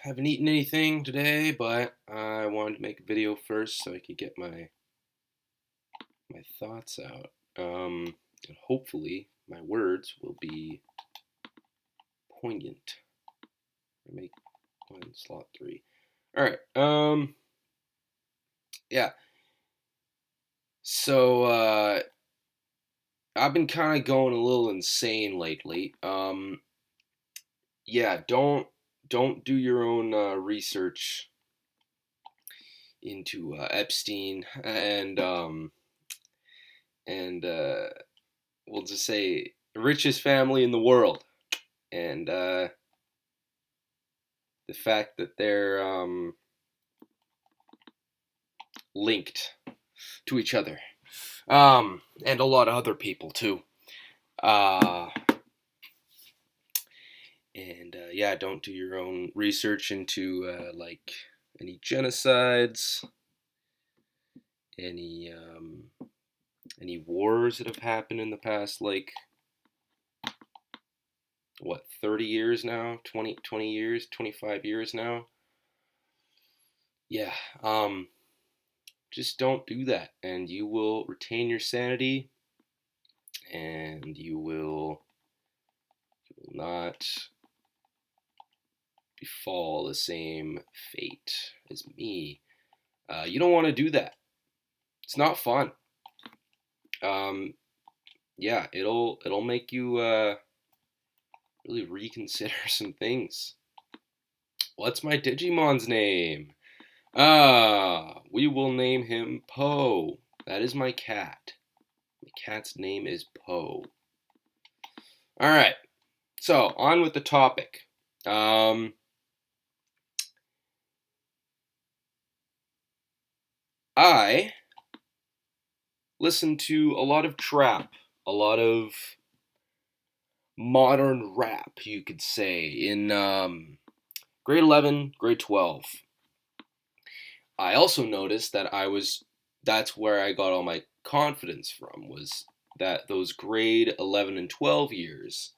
Haven't eaten anything today, but I wanted to make a video first so I could get my thoughts out. And hopefully my words will be poignant. I make one slot 3. All right. Yeah. So I've been kind of going a little insane lately. Yeah. Don't do your own research into Epstein and we'll just say richest family in the world, and the fact that they're linked to each other, and a lot of other people too. Uh, and yeah, don't do your own research into like any genocides, any any wars that have happened in the past, like what, 30 years now, 20 years, 25 years now. Yeah. Just don't do that, and you will retain your sanity, and you will not befall the same fate as me. You don't want to do that. It's not fun. Um, yeah, it'll make you really reconsider some things. What's my Digimon's name? We will name him Poe. That is my cat. My cat's name is Poe. All right. So on with the topic. I listen to a lot of trap, a lot of modern rap, you could say, in grade 11, grade 12. I also noticed that that's where I got all my confidence from, was that those grade 11 and 12 years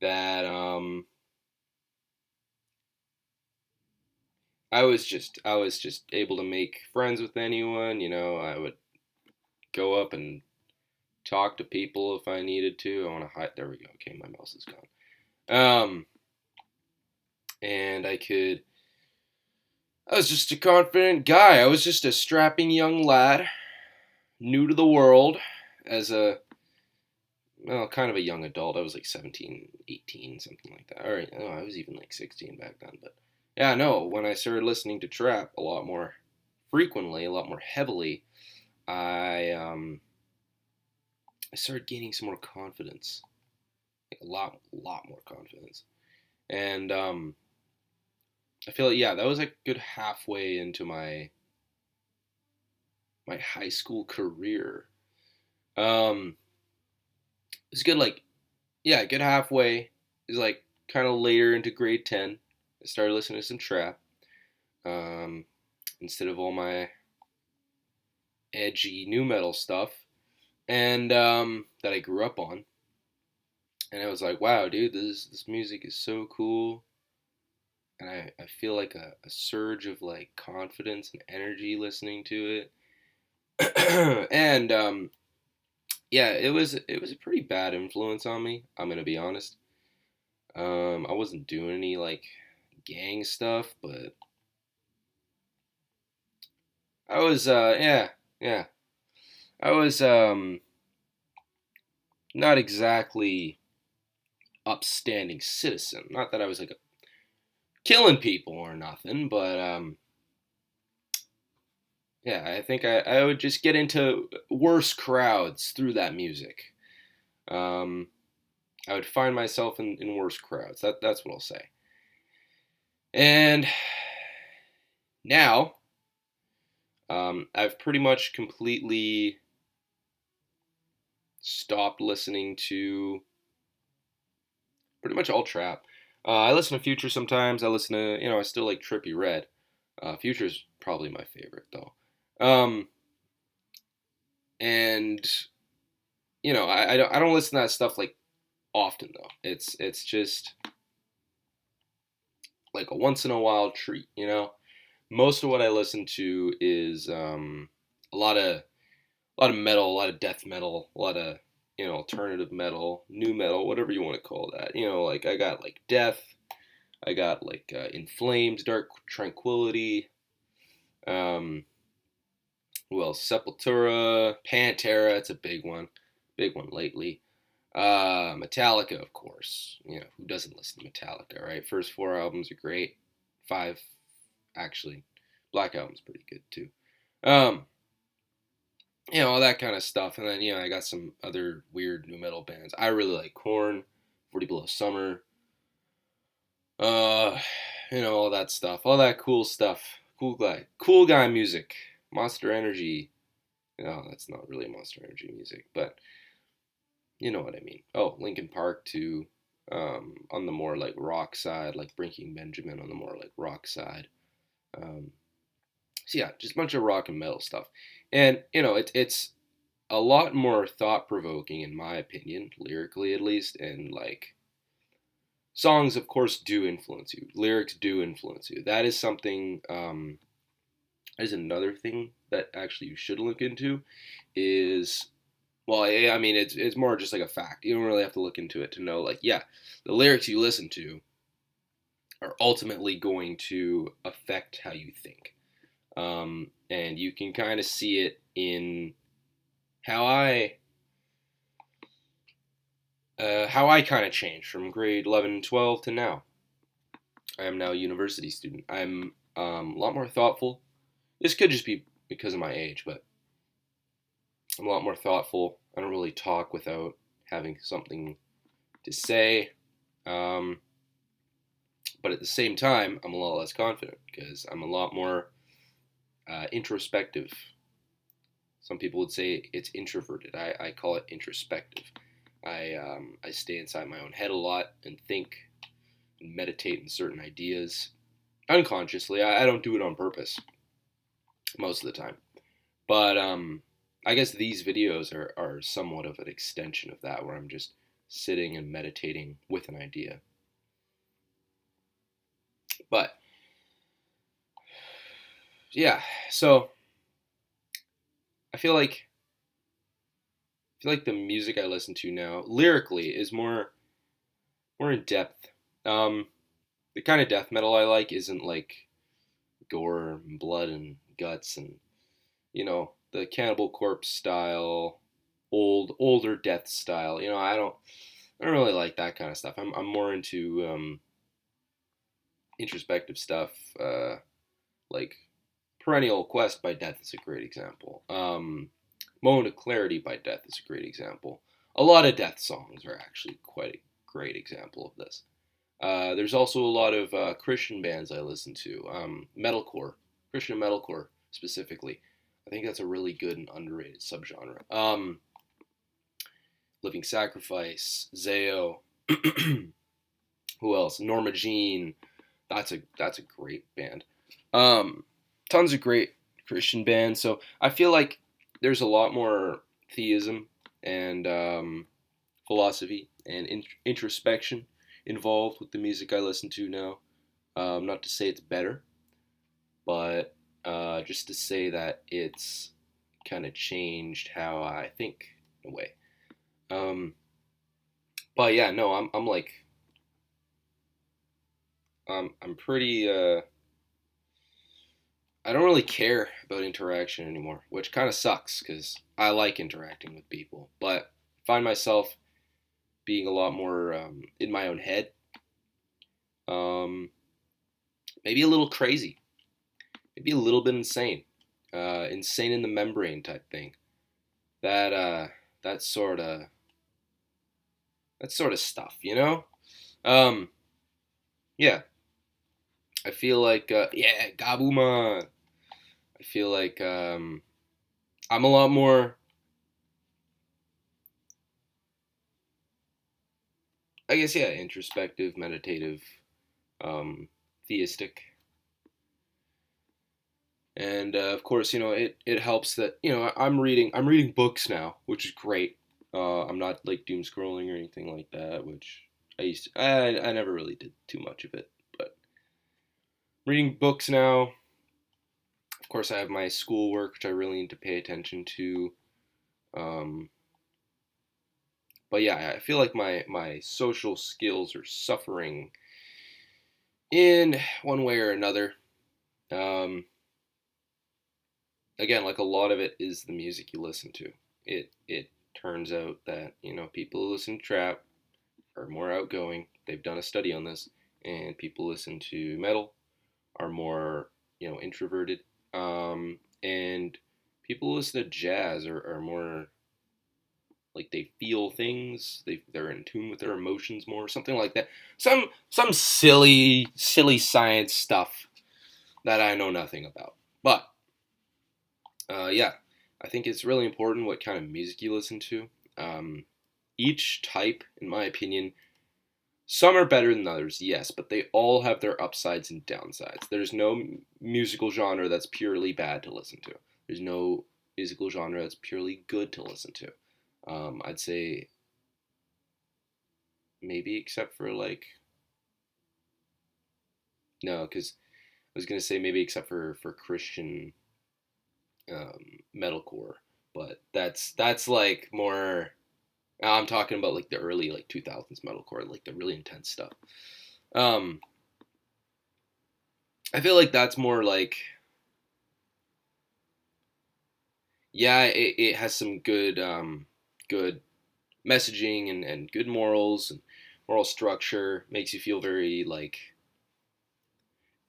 that I was just able to make friends with anyone. I would go up and talk to people if I needed to. I want to hide. There we go. Okay, my mouse is gone. And I was just a confident guy. I was just a strapping young lad, new to the world, as well, kind of a young adult. I was like 17, 18, something like that. All right, no, I was even like 16 back then. But yeah, no, when I started listening to trap a lot more frequently, a lot more heavily, I started gaining some more confidence, like a lot more confidence. And I feel like, yeah, that was like good halfway into my high school career. Um, it's good, like, yeah, good halfway. Is like kind of later into grade 10. I started listening to some trap, um, instead of all my edgy new metal stuff, and that I grew up on. And I was like, wow, dude, this music is so cool. And I feel like a surge of like confidence and energy listening to it. And yeah, it was a pretty bad influence on me. I'm gonna be honest. I wasn't doing any like gang stuff, but I was yeah. I was not exactly upstanding citizen. Not that I was like killing people or nothing, but yeah, I think I would just get into worse crowds through that music. Um, I would find myself in worse crowds. That's what I'll say. And now, I've pretty much completely stopped listening to pretty much all trap. I listen to Future sometimes. I listen to, I still like Trippy Red. Future's probably my favorite though. And I don't listen to that stuff like often though. It's just like a once in a while treat, Most of what I listen to is a lot of metal, a lot of death metal, a lot of alternative metal, new metal, whatever you want to call that. Like I got like Death, I got like In Flames, Dark Tranquility, um, who else? Sepultura, Pantera. It's a big one lately. Metallica, of course. Who doesn't listen to Metallica, right? First four albums are great. Five, actually, Black Album's pretty good too. Um, all that kind of stuff. And then, I got some other weird new metal bands. I really like Korn, 40 Below Summer, uh, all that stuff, all that cool stuff. Cool guy music. Monster Energy. No, that's not really Monster Energy music, but you know what I mean. Oh, Linkin Park too. On the more like rock side, like Breaking Benjamin on the more like rock side. Um, so yeah, just a bunch of rock and metal stuff. And it's a lot more thought provoking in my opinion, lyrically at least, and like songs of course do influence you. Lyrics do influence you. That is something is another thing that actually you should look into is well, I mean it's more just like a fact. You don't really have to look into it to know like yeah, the lyrics you listen to are ultimately going to affect how you think. And you can kind of see it in how I kind of changed from grade 11 and 12 to now. I am now a university student. I'm a lot more thoughtful. This could just be because of my age, but I'm a lot more thoughtful. I don't really talk without having something to say. Um, but at the same time, I'm a lot less confident because I'm a lot more introspective. Some people would say it's introverted. I call it introspective. I stay inside my own head a lot and think and meditate in certain ideas unconsciously. I don't do it on purpose most of the time. But I guess these videos are somewhat of an extension of that, where I'm just sitting and meditating with an idea. But yeah, so I feel like the music I listen to now lyrically is more in depth. Um, the kind of death metal I like isn't like gore and blood and guts and the Cannibal Corpse style, older death style. I don't really like that kind of stuff. I'm more into introspective stuff. Like Perennial Quest by Death is a great example. Moment of Clarity by Death is a great example. A lot of Death songs are actually quite a great example of this. There's also a lot of Christian bands I listen to. Metalcore, Christian metalcore specifically. I think that's a really good and underrated subgenre. Living Sacrifice, Zao, who else? Norma Jean. That's a great band. Um, Tons of great Christian bands. So I feel like there's a lot more theism and philosophy and introspection involved with the music I listen to now. Not to say it's better, but just to say that it's kind of changed how I think in a way. Um, but yeah, no, I'm like I'm pretty. I don't really care about interaction anymore, which kind of sucks because I like interacting with people, but I find myself being a lot more in my own head. Um, Maybe a little crazy, maybe a little bit insane, insane in the membrane type thing. That that sort of stuff. Um, yeah, I feel like yeah, Gabuman. I feel like I'm a lot more, I guess, yeah, introspective, meditative, um, theistic, and of course, it helps that I'm reading books now, which is great. I'm not like doom scrolling or anything like that, which I never really did too much of it, but reading books now. Of course, I have my schoolwork, which I really need to pay attention to. Um, but yeah, I feel like my social skills are suffering in one way or another. Um, Again, like a lot of it is the music you listen to. It turns out that people who listen to trap are more outgoing. They've done a study on this, and people who listen to metal are more introverted. And people who listen to jazz are more like they feel things. They're in tune with their emotions more, something like that. Some silly science stuff that I know nothing about. But yeah, I think it's really important what kind of music you listen to. Um, each type, in my opinion, some are better than others, yes, but they all have their upsides and downsides. There's no musical genre that's purely bad to listen to. There's no musical genre that's purely good to listen to. I'd say maybe except for like no, because I was gonna say maybe except for Christian metalcore, but that's like more. I'm talking about like the early like 2000s metalcore, like the really intense stuff. Um, I feel like that's more like yeah, it has some good messaging and good morals and moral structure. Makes you feel very like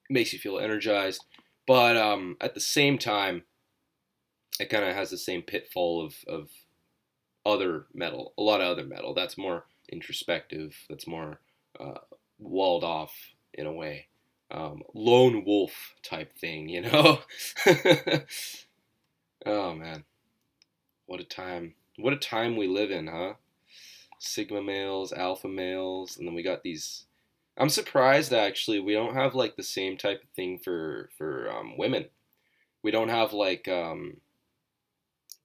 makes you feel energized, but at the same time, it kind of has the same pitfall of other metal, a lot of other metal. That's more introspective. That's more uh, walled off in a way, lone wolf type thing. Oh man, what a time! What a time we live in, huh? Sigma males, alpha males, and then we got these. I'm surprised actually we don't have like the same type of thing for women. We don't have like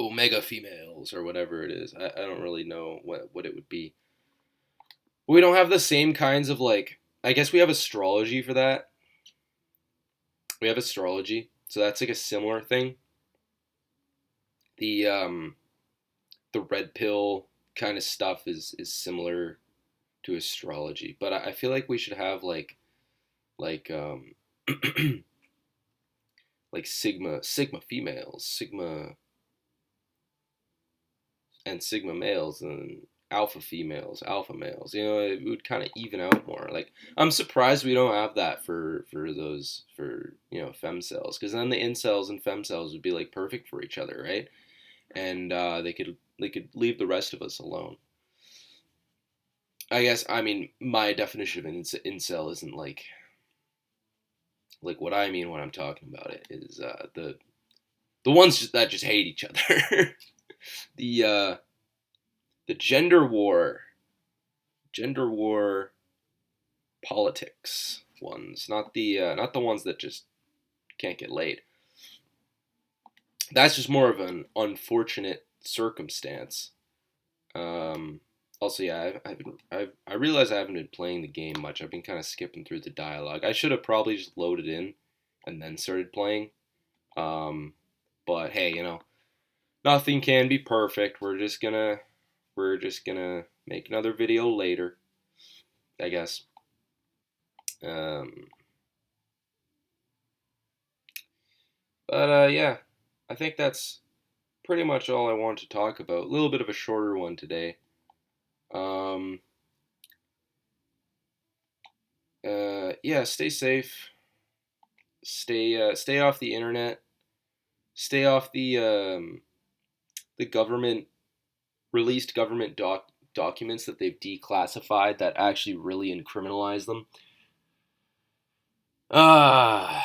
omega females or whatever it is. I don't really know what it would be. We don't have the same kinds of like. I guess we have astrology for that. We have astrology, so that's like a similar thing. The the red pill kind of stuff is similar to astrology, but I feel like we should have like like sigma females, sigma males, and alpha females, alpha males. It would kind of even out more. Like I'm surprised we don't have that for those for fem cells, because then the incels and fem cells would be like perfect for each other, right? And they could leave the rest of us alone. I guess I mean my definition of an incel isn't like what I mean when I'm talking about it is the ones that just hate each other. the the gender war politics ones, not the ones that just can't get laid. That's just more of an unfortunate circumstance. Um, Also, yeah, I realize I haven't been playing the game much. I've been kind of skipping through the dialogue. I should have probably just loaded in and then started playing. Um, but hey, nothing can be perfect. We're just gonna make another video later, I guess. Um, but yeah, I think that's pretty much all I want to talk about. A little bit of a shorter one today. Um, yeah, stay safe. Stay off the internet. Stay off the government released government documents that they've declassified that actually really incriminalize them. Ah,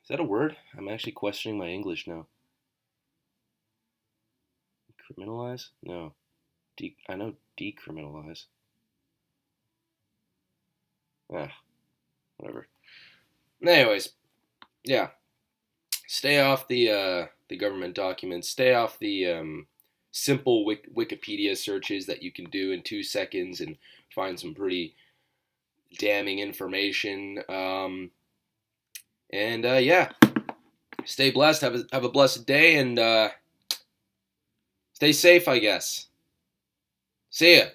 is that a word? I'm actually questioning my English now. Criminalize? No. I know decriminalize. Ah, whatever. Anyways, yeah. Stay off the government documents. Stay off the simple Wikipedia searches that you can do in 2 seconds and find some pretty damning information. And yeah, stay blessed. Have a blessed day, and stay safe, I guess. See ya.